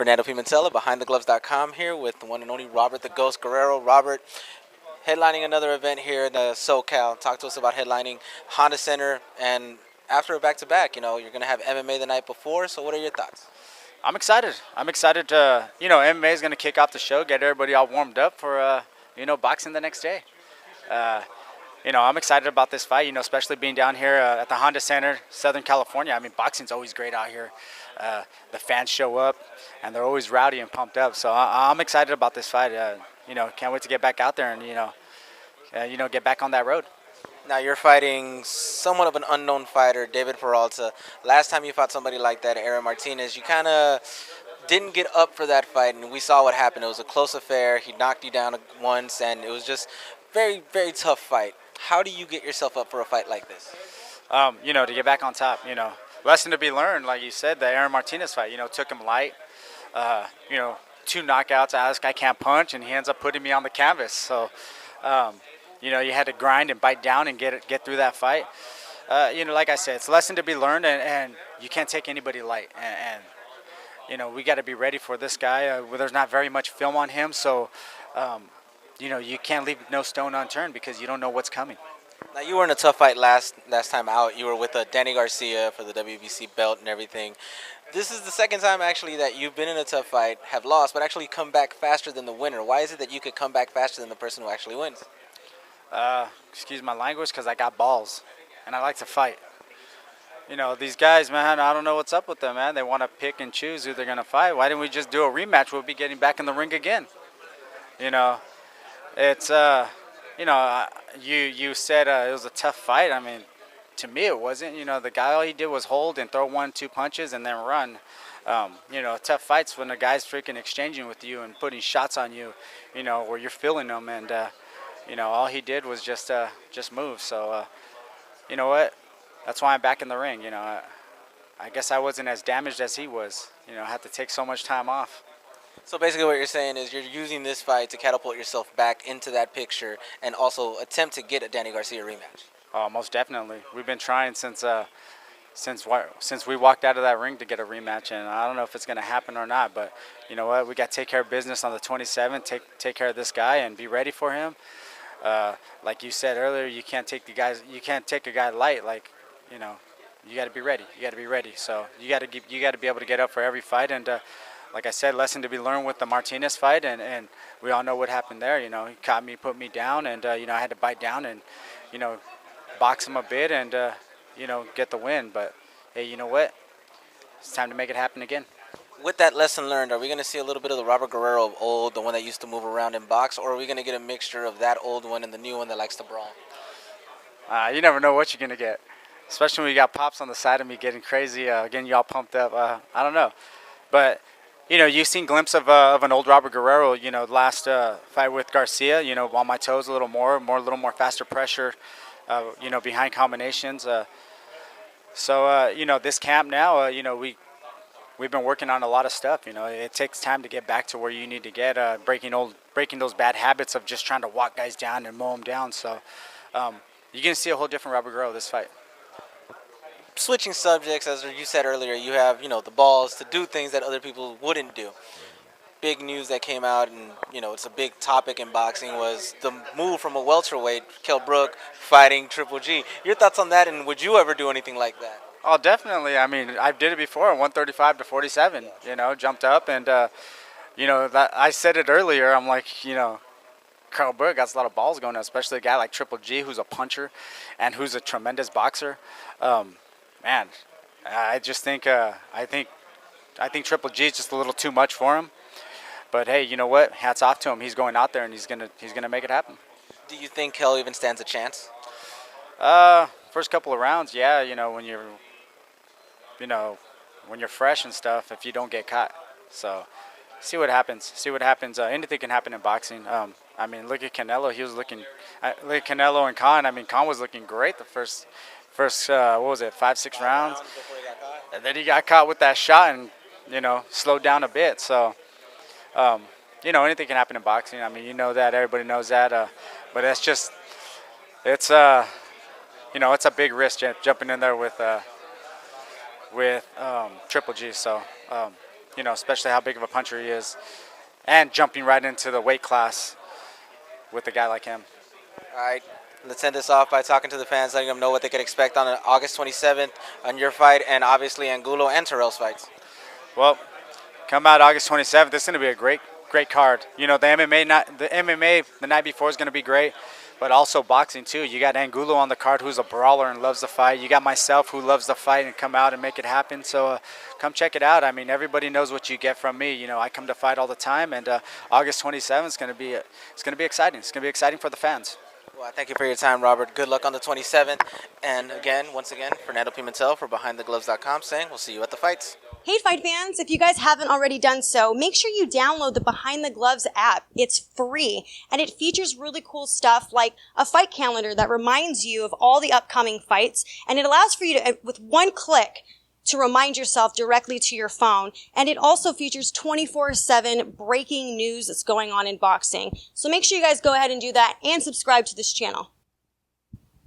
Fernando Pimentel of BehindTheGloves.com here with the one and only Robert the Ghost Guerrero. Robert, headlining another event here in SoCal. Talk to us about headlining Honda Center, and after a back-to-back, you're going to have MMA the night before, so what are your thoughts? I'm excited. I'm excited to, MMA is going to kick off the show, get everybody all warmed up for, boxing the next day. I'm excited about this fight, especially being down here at the Honda Center, Southern California. I mean, boxing's always great out here. The fans show up, and they're always rowdy and pumped up. So I'm excited about this fight. Can't wait to get back out there and, get back on that road. Now you're fighting somewhat of an unknown fighter, David Peralta. Last time you fought somebody like that, Aaron Martinez, you kind of didn't get up for that fight, and we saw what happened. It was a close affair. He knocked you down once, and it was just very, very tough fight. How do you get yourself up for a fight like this? To get back on top, lesson to be learned, like you said, the Aaron Martinez fight, took him light. 2 knockouts. This guy can't punch, and he ends up putting me on the canvas. So, you had to grind and bite down and get through that fight. Like I said, it's a lesson to be learned, and you can't take anybody light. And we got to be ready for this guy. There's not very much film on him, so, you can't leave no stone unturned because you don't know what's coming. Now, you were in a tough fight last time out. You were with Danny Garcia for the WBC belt and everything. This is the second time, actually, that you've been in a tough fight, have lost, but actually come back faster than the winner. Why is it that you could come back faster than the person who actually wins? Excuse my language, because I got balls, and I like to fight. These guys, man, I don't know what's up with them, man. They want to pick and choose who they're going to fight. Why didn't we just do a rematch? We'll be getting back in the ring again. It's, you said it was a tough fight. I mean, to me it wasn't. The guy, all he did was hold and throw 1-2 punches and then run. Tough fights when the guy's freaking exchanging with you and putting shots on you, where you're feeling them. And, all he did was just move. So, you know what? That's why I'm back in the ring. I guess I wasn't as damaged as he was. I had to take so much time off. So basically what you're saying is you're using this fight to catapult yourself back into that picture and also attempt to get a Danny Garcia rematch. Oh, most definitely. We've been trying since we walked out of that ring to get a rematch, and I don't know if it's going to happen or not. But you know what? We got to take care of business on the 27th. Take care of this guy and be ready for him. Like you said earlier, you can't take a guy light. Like, you got to be ready. You got to be ready. So you got to be able to get up for every fight. And like I said, lesson to be learned with the Martinez fight, and we all know what happened there. He caught me, put me down, and I had to bite down and box him a bit and get the win. But hey, you know what? It's time to make it happen again. With that lesson learned, are we going to see a little bit of the Robert Guerrero of old, the one that used to move around and box, or are we going to get a mixture of that old one and the new one that likes to brawl? You never know what you're going to get, especially when you got Pops on the side of me getting crazy, getting you all pumped up. I don't know. But, you've seen glimpse of an old Robert Guerrero, last fight with Garcia, on my toes a little more, a little more faster pressure, behind combinations. So, this camp now, we've been working on a lot of stuff. It takes time to get back to where you need to get, breaking those bad habits of just trying to walk guys down and mow them down. So you're going to see a whole different Robert Guerrero this fight. Switching subjects, as you said earlier, you have, the balls to do things that other people wouldn't do. Big news that came out, and, it's a big topic in boxing, was the move from a welterweight, Brook, fighting Triple G. Your thoughts on that, and would you ever do anything like that? Oh, definitely. I mean, I did it before, 135 to 47, jumped up. And, that I said it earlier. I'm like, Brook got a lot of balls going, especially a guy like Triple G, who's a puncher and who's a tremendous boxer. Man, I just think, I think Triple G is just a little too much for him. But, hey, you know what? Hats off to him. He's going out there, and he's gonna make it happen. Do you think Hell even stands a chance? First couple of rounds, yeah, when you're fresh and stuff, if you don't get caught. So see what happens. Anything can happen in boxing. I mean, look at Canelo. Look at Canelo and Khan. I mean, Khan was looking great the first what was it, 5-6 rounds? And then he got caught with that shot and, slowed down a bit. So, anything can happen in boxing. I mean, that. Everybody knows that. But it's it's a big risk jumping in there with Triple G. So, especially how big of a puncher he is, and jumping right into the weight class with a guy like him. All right, let's end this off by talking to the fans, letting them know what they can expect on August 27th on your fight, and obviously Angulo and Terrell's fights. Well, come out August 27th. This is going to be a great card. The MMA the night before is going to be great, but also boxing too. You got Angulo on the card, who's a brawler and loves the fight. You got myself, who loves the fight and come out and make it happen. So come check it out. I mean, everybody knows what you get from me. I come to fight all the time, and August 27th is going to be exciting. It's going to be exciting for the fans. Well, thank you for your time, Robert. Good luck on the 27th. And once again, Fernando Pimentel for BehindTheGloves.com saying we'll see you at the fights. Hey, fight fans, if you guys haven't already done so, make sure you download the Behind the Gloves app. It's free, and it features really cool stuff like a fight calendar that reminds you of all the upcoming fights, and it allows for you to, with one click, to remind yourself directly to your phone. And it also features 24/7 breaking news that's going on in boxing. So make sure you guys go ahead and do that and subscribe to this channel.